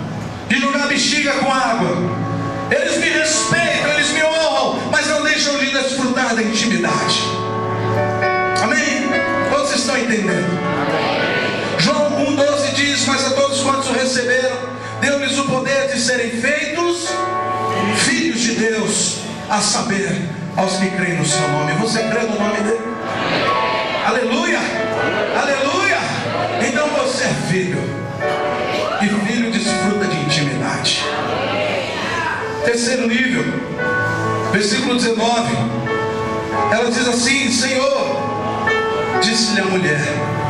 de jogar bexiga com água. Eles me respeitam, eles me honram, mas não deixam de desfrutar da intimidade. Amém? Todos estão entendendo? João 1,12 diz: mas a todos quantos o receberam, deu-lhes o poder de serem feitos filhos de Deus, a saber, aos que creem no seu nome. Você crê no nome dele? Aleluia, aleluia. Então você é filho, e filho desfruta de intimidade. Terceiro nível, versículo 19, ela diz assim: Senhor, disse-lhe a mulher,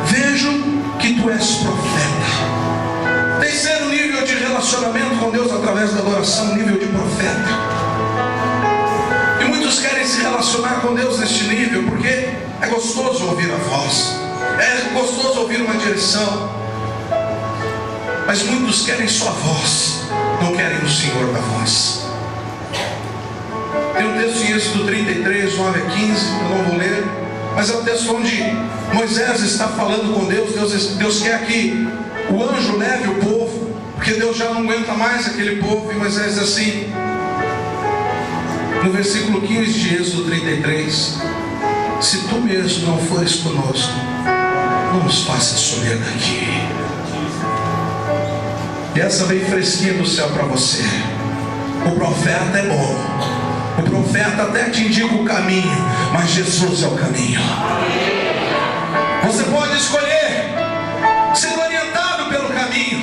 vejo que tu és profeta. Terceiro nível de relacionamento com Deus através da adoração, nível de profeta. E muitos querem se relacionar com Deus neste nível porque é gostoso ouvir a voz, é gostoso ouvir uma direção, mas muitos querem só a voz, não querem o Senhor da voz. Tem um texto em Êxodo 33, 9 a 15, eu não vou ler, mas é um texto onde Moisés está falando com Deus. Deus quer que o anjo leve o povo, porque Deus já não aguenta mais aquele povo. E Moisés diz assim, no versículo 15 de Êxodo 33, se tu mesmo não fores conosco, não nos faças subir daqui. E essa vem fresquinha do céu para você. O profeta é bom, o profeta até te indica o caminho, mas Jesus é o caminho. Você pode escolher ser orientado pelo caminho,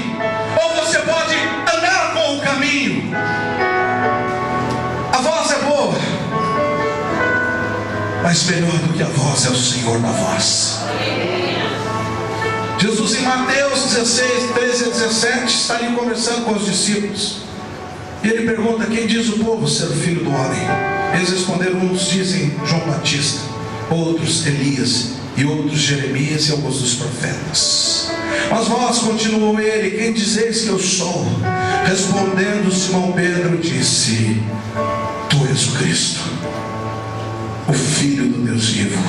ou você pode andar com o caminho. A voz é boa, mas melhor do que a voz é o Senhor da voz. Jesus em Mateus 16, 13 a 17 está ali conversando com os discípulos. E ele pergunta, quem diz o povo ser o filho do homem? Eles responderam, uns dizem João Batista, outros Elias, e outros Jeremias e alguns dos profetas. Mas vós, continuou ele, quem dizeis que eu sou? Respondendo Simão Pedro disse, tu és o Cristo, o Filho do Deus vivo.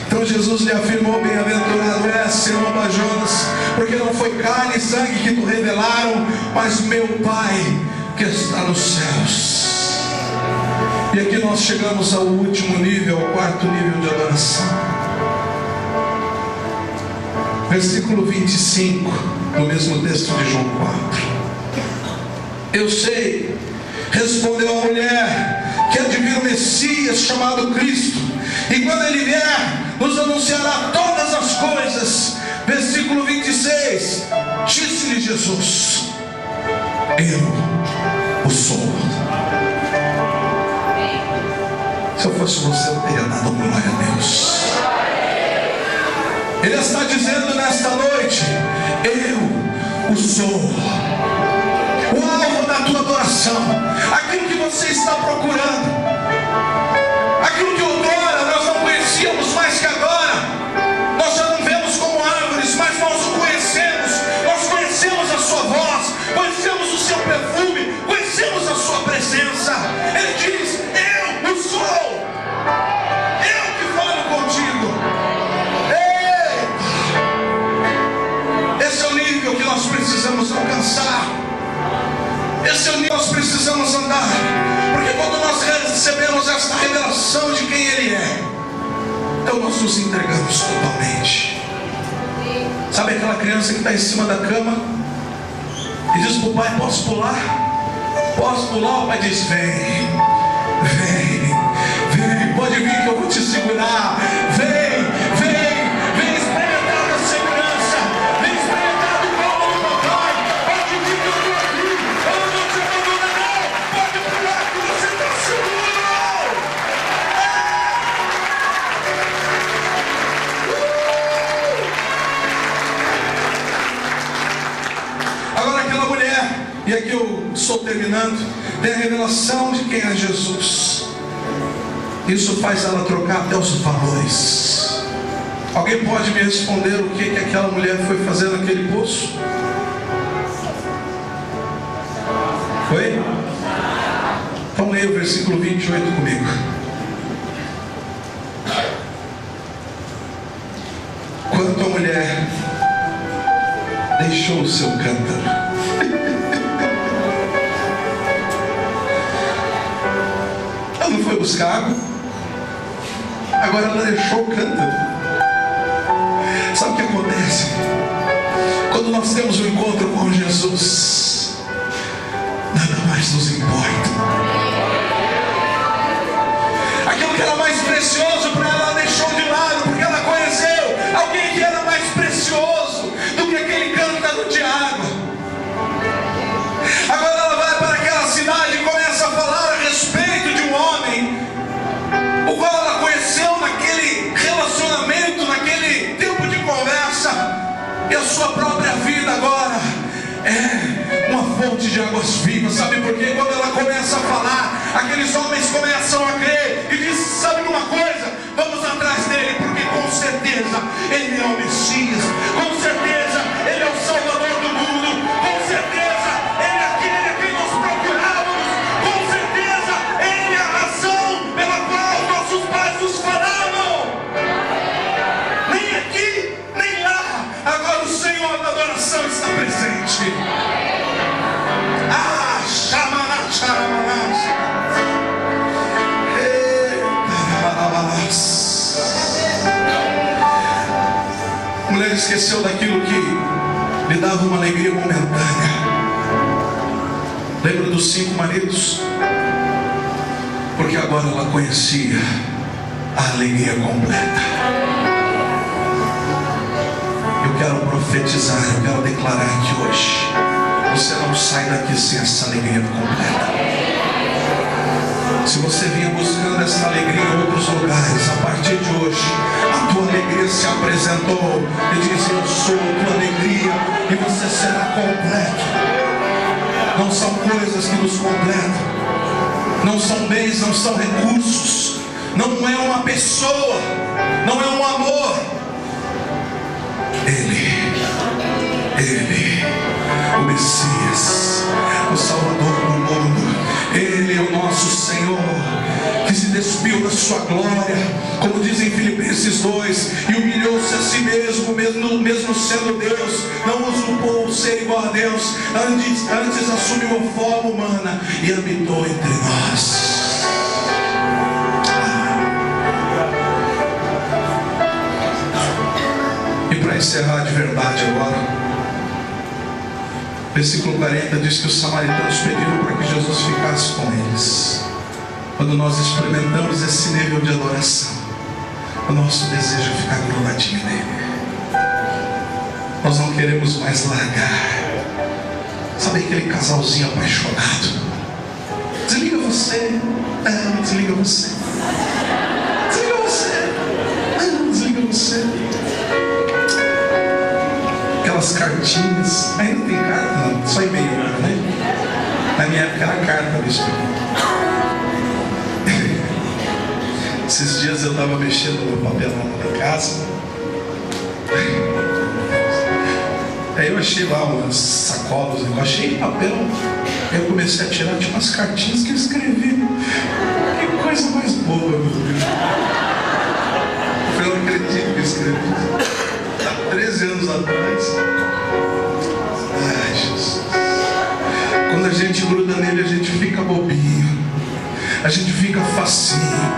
Então Jesus lhe afirmou, bem-aventurado és, Simão Bar-Jonas, porque não foi carne e sangue que tu revelaram, mas meu Pai que está nos céus. E aqui nós chegamos ao último nível, ao quarto nível de adoração. Versículo 25, no mesmo texto de João 4. Eu sei, respondeu a mulher, que há de vir o Messias chamado Cristo, e quando ele vier, nos anunciará todas as coisas. Versículo 26, disse-lhe Jesus, eu o sou. Se eu fosse você, eu teria dado glória a Deus. Ele está dizendo nesta noite, eu o sou. O alvo da tua adoração, aquilo que você está procurando, aquilo que outrora nós não conhecíamos mais que agora nós já não vemos como árvores, mas nós o conhecemos. Nós conhecemos a sua voz, conhecemos o seu perfume, conhecemos a sua presença. Ele diz, eu o sou, eu que falo contigo. Ei! Esse é o nível que nós precisamos alcançar. Esse é o nível que nós precisamos andar. Porque quando nós recebemos esta revelação de quem Ele é, então nós nos entregamos totalmente. Sabe aquela criança que está em cima da cama e diz para o pai, posso pular? Posso pular? O pai diz, vem, vem, vem, pode vir que eu vou te segurar. Vem, vem, vem experimentar a segurança, vem experimentar do colo do papai. Pode vir que eu estou aqui, eu não te abandonarei. Pode pular que você está seguro. Agora aquela mulher, e aqui eu estou terminando, tem a revelação de quem é Jesus. Isso faz ela trocar até os valores. Alguém pode me responder o que aquela mulher foi fazer naquele poço? Foi? Então leia o versículo 28 comigo. Quanto a mulher deixou o seu cântaro, ela não foi buscar água, agora ela deixou o cântaro. Sabe o que acontece? Quando nós temos um encontro com Jesus, nada mais nos importa. Aquilo que era mais precioso para ela, ela deixou de lado, porque ela conheceu alguém que era mais precioso do que aquele cântaro de água. Agora ela vai para aquela cidade e começa a falar a respeito de um homem, o qual ela conheceu naquele relacionamento, naquele tempo de conversa, e a sua própria vida agora é uma fonte de águas vivas. Sabe por quê? Quando ela começa a falar, aqueles homens começam a crer e dizem: sabe uma coisa? Vamos atrás dele, porque com certeza ele é o Messias, com certeza ele é o Salvador do mundo, com certeza ele é aquele a quem nós procurávamos, com certeza ele é a razão pela qual nossos pais nos falavam. Nem aqui, nem lá, agora o Senhor da adoração está presente. Ah, xamaná, xamaná. A mulher esqueceu daquilo que lhe dava uma alegria momentânea. Lembra dos 5 maridos? Porque agora ela conhecia a alegria completa. Eu quero profetizar, eu quero declarar que hoje você não sai daqui sem essa alegria completa. Se você vinha buscando essa alegria em outros lugares, a partir de hoje a tua alegria se apresentou e disse: eu sou a tua alegria, e você será completo. Não são coisas que nos completam, não são bens, não são recursos, não é uma pessoa, não é um amor. Ele, o Messias, o Salvador do mundo, Ele é o nosso Senhor, que se despiu da sua glória, como diz em Filipenses 2, e humilhou-se a si mesmo, mesmo sendo Deus, não usurpou o ser igual a Deus, antes assumiu a forma humana e habitou entre nós. E para encerrar de verdade agora, versículo 40 diz que os samaritanos pediram para que Jesus ficasse com eles. Quando nós experimentamos esse nível de adoração, o nosso desejo é ficar grudadinho nele. Nós não queremos mais largar. Sabe aquele casalzinho apaixonado? Desliga você. Não, desliga você. Desliga você. Não, desliga você. Aquelas cartinhas, ainda tem carta, não, só e-mail, né? Na minha época era carta, bicho. Esses dias eu estava mexendo no papelão da casa, aí eu achei lá umas sacolas, eu achei papel, aí eu comecei a tirar, tinha umas cartinhas que eu escrevi. Que coisa mais boa, meu Deus. Eu não acredito que eu escrevi. 13 anos atrás. Ai, Jesus. Quando a gente gruda nele, a gente fica bobinho, a gente fica facinho.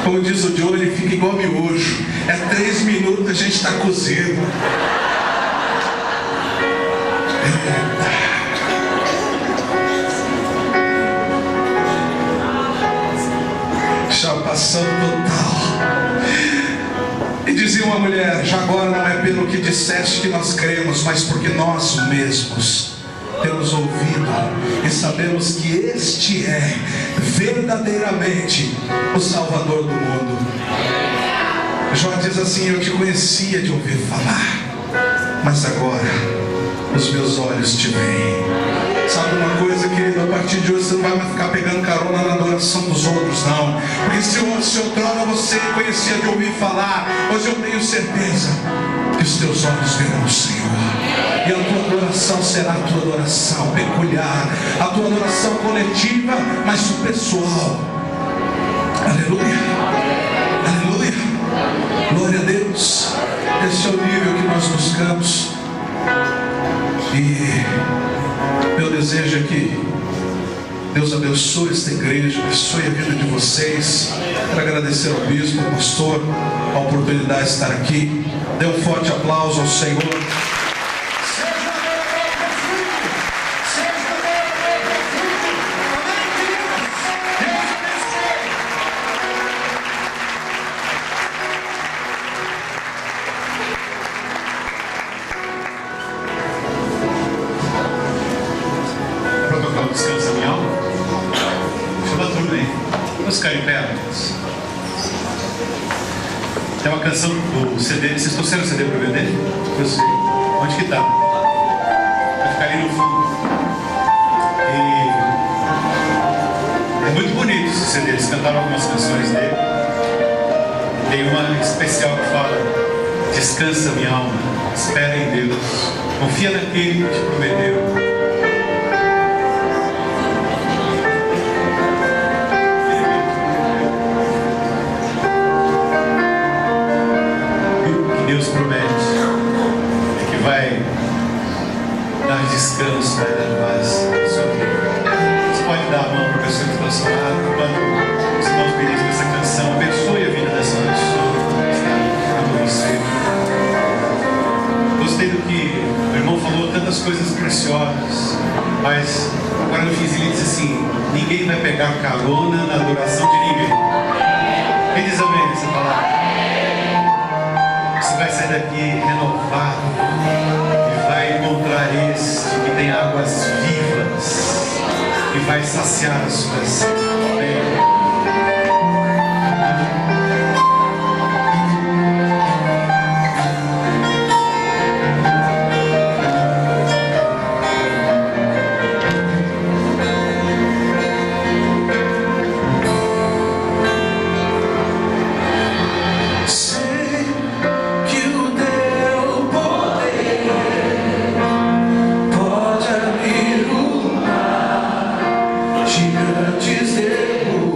Como diz o Joe, ele fica igual miojo. É 3 minutos, a gente está cozido. Chapação total. E dizia uma mulher: já agora não é pelo que disseste que nós cremos, mas porque nós mesmos temos ouvido e sabemos que este é verdadeiramente o Salvador do mundo. Jó diz assim: eu te conhecia de ouvir falar, mas agora os meus olhos te veem. Sabe uma coisa, querido? A partir de hoje você não vai mais ficar pegando carona na adoração dos outros, não. Porque se outrora você conhecia de ouvir falar, hoje eu tenho certeza que os teus olhos verão o Senhor. E a tua adoração será a tua adoração peculiar, a tua adoração coletiva, mas o pessoal. Aleluia, aleluia, glória a Deus. Esse é o nível que nós buscamos. E meu desejo é que Deus abençoe esta igreja, abençoe a vida de vocês. Quero agradecer ao bispo, ao pastor, a oportunidade de estar aqui. Dê um forte aplauso ao Senhor. Descansa minha alma. Chama tudo aí. Vamos ficar em pé. Tem uma canção do CD. Vocês trouxeram o CD para vender? Onde que tá? Vai ficar ali no fundo. E é muito bonito esse CD. Eles cantaram algumas canções dele. Tem uma especial que fala: descansa minha alma, espera em Deus, confia naquele que te prometeu. Deus promete que vai dar descanso, vai dar paz na sua vida. Você pode dar a mão para a pessoa que está ao seu lado, enquanto os irmãos ministram essa canção. Abençoe a vida dessa pessoa que está com você. Gostei do que o irmão falou, tantas coisas preciosas, mas agora no finzinho ele diz assim: ninguém vai pegar carona na adoração de ninguém. Quem diz amém nessa palavra? Você vai sair daqui renovado e vai encontrar este que tem águas vivas e vai saciar a sua sede. Gigantes derrubados.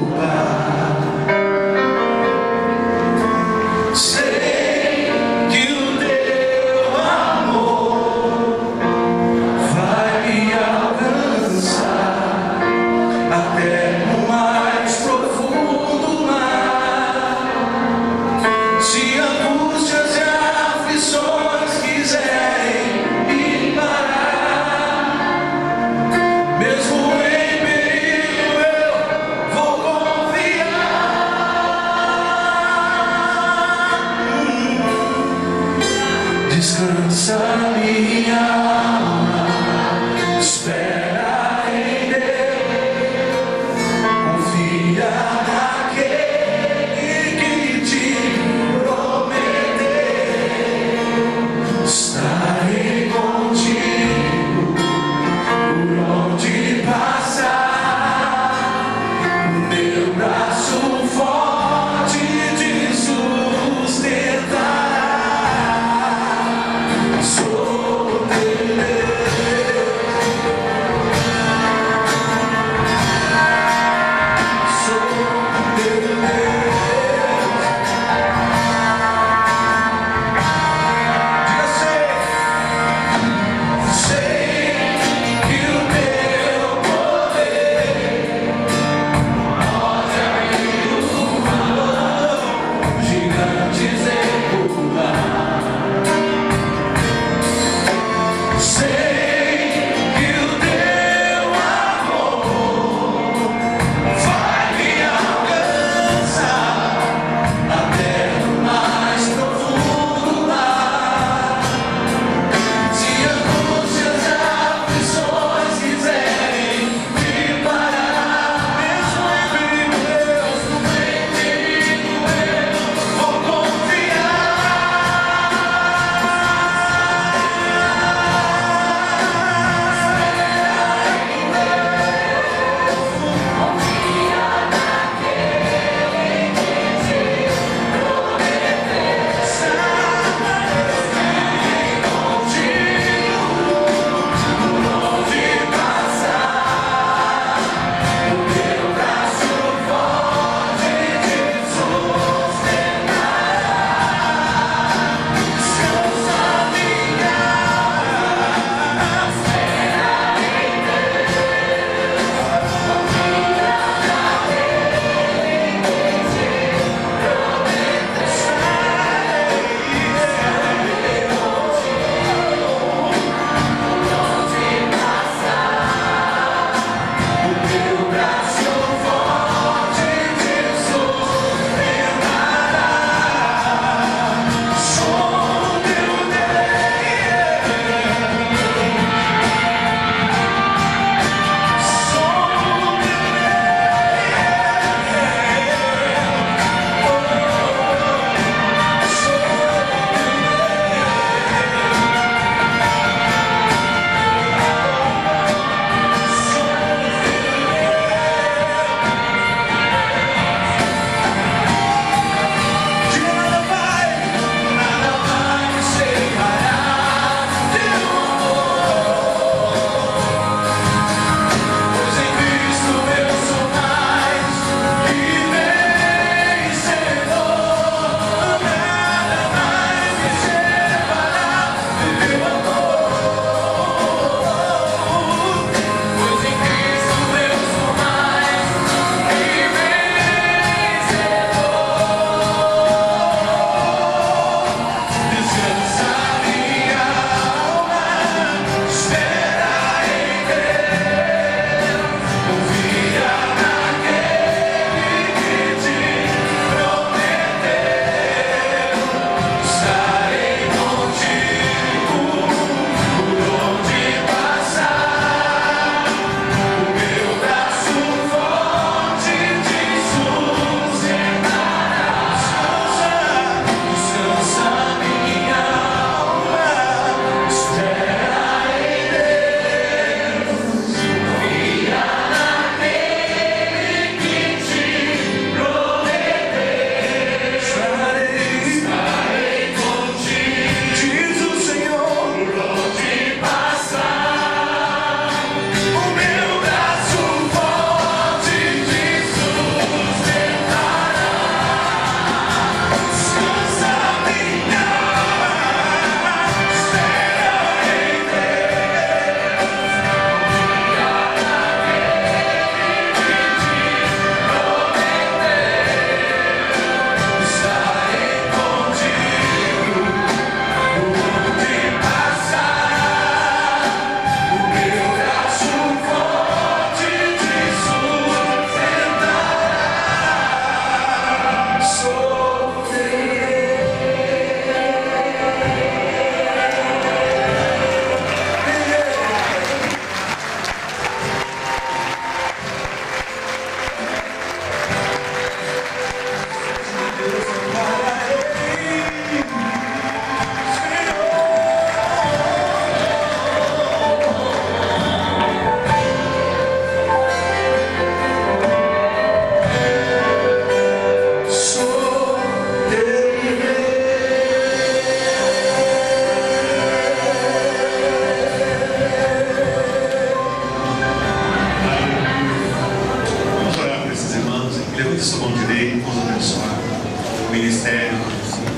ministério,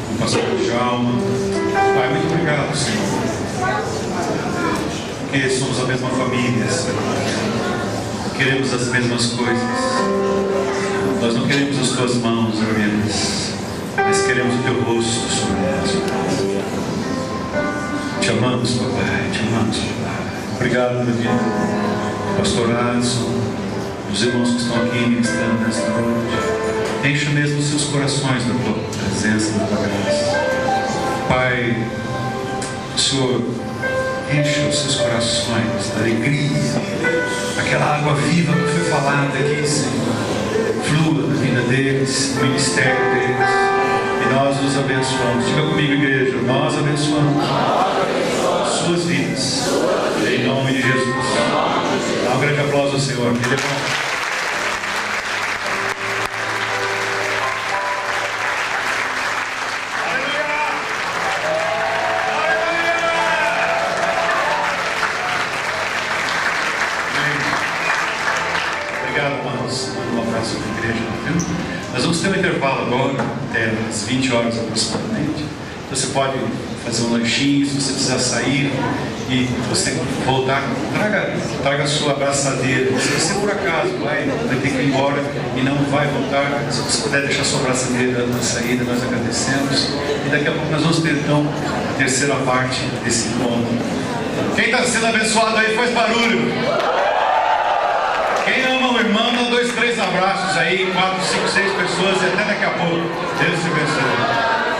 com o pastor Djalma. Pai, muito obrigado, Senhor, porque somos a mesma família, Senhor. Queremos as mesmas coisas. Nós não queremos as tuas mãos, Deus, mas queremos o teu rosto sobre nós. Te amamos, papai, te amamos, papai. Obrigado pela vida do pastor Adson, dos irmãos que estão aqui ministrando nesta noite. Encha mesmo os seus corações da tua presença, da tua graça. Pai, o Senhor encha os seus corações da alegria, aquela água viva que foi falada aqui, Senhor, flua na vida deles, no ministério deles, e nós os abençoamos. Diga comigo, igreja, nós abençoamos suas vidas, em nome de Jesus. Dá um grande aplauso ao Senhor. Ele é bom. Nós vamos ter um intervalo agora, até as 20 horas aproximadamente. Você pode fazer um lanchinho, se você precisar sair e você voltar, traga a sua abraçadeira. Se você por acaso vai ter que ir embora e não vai voltar, se você puder deixar sua abraçadeira na saída, nós agradecemos. E daqui a pouco nós vamos ter então a terceira parte desse encontro. Quem está sendo abençoado aí, faz barulho. Quem ama o irmão, dá 2, 3 abraços aí, 4, 5, 6 pessoas e até daqui a pouco. Deus te abençoe.